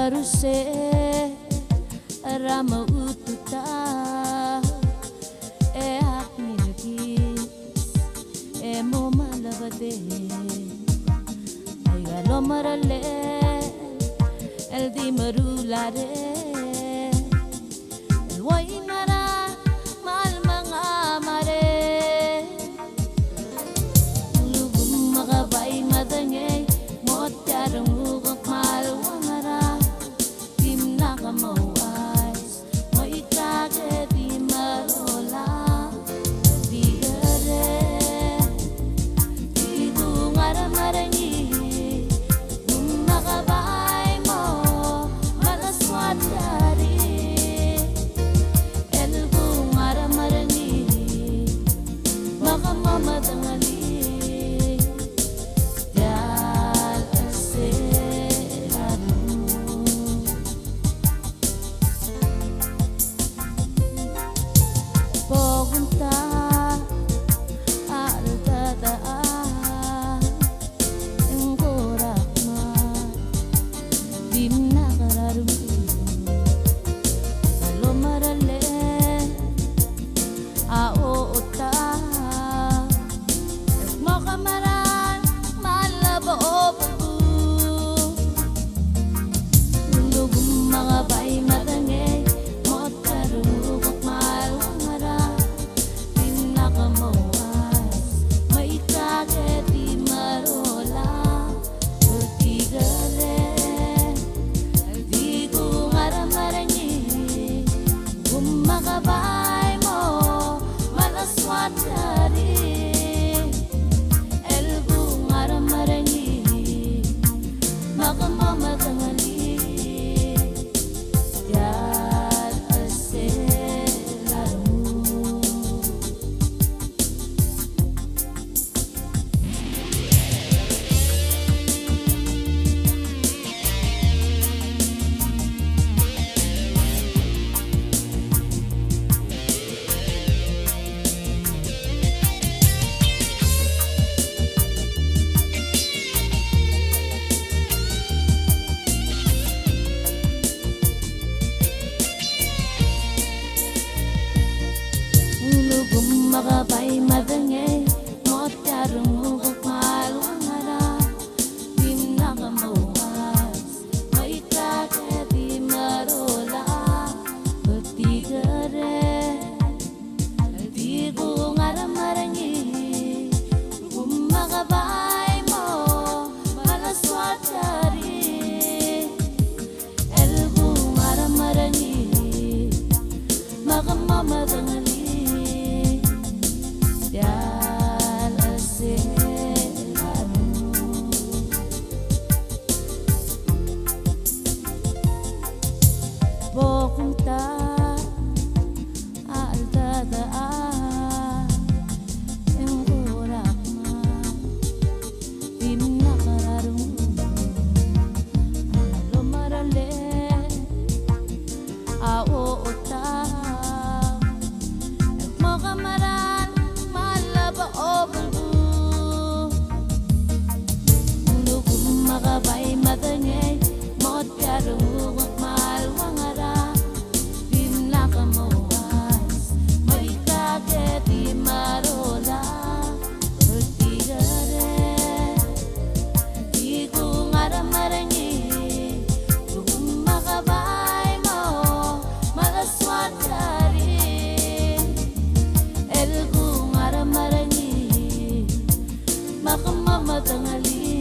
aruse rama ututa e haknilgis e momalabade ay galomarale el di marulare el wainara mal mga mare lugum magabay madangay mot yarang ugok mal wangara tim nakamawais mo ikage di marola di gare di dungara marangi magabay mo malaswat dari el dungara marangi makamamadangani magabay mo malaswat dari el bungara marangi makamamatangali yar aselamu magabay madangay mot yarang ugok mal wangara dim nakamawas maikake di marola bertigare di bungara marangi magabay mo malaswat dari el bungara marangi makamamadangali Bokunta aldada yang kurakma tim nakararung lumarale awo ota magamaran malaba obulbu lugum magabay madangay mot yarung mal wangara tim nakamawas maikage di marola bertigare di dungara marangi magabay mo malaswat dari el dungara marangi makamamatangali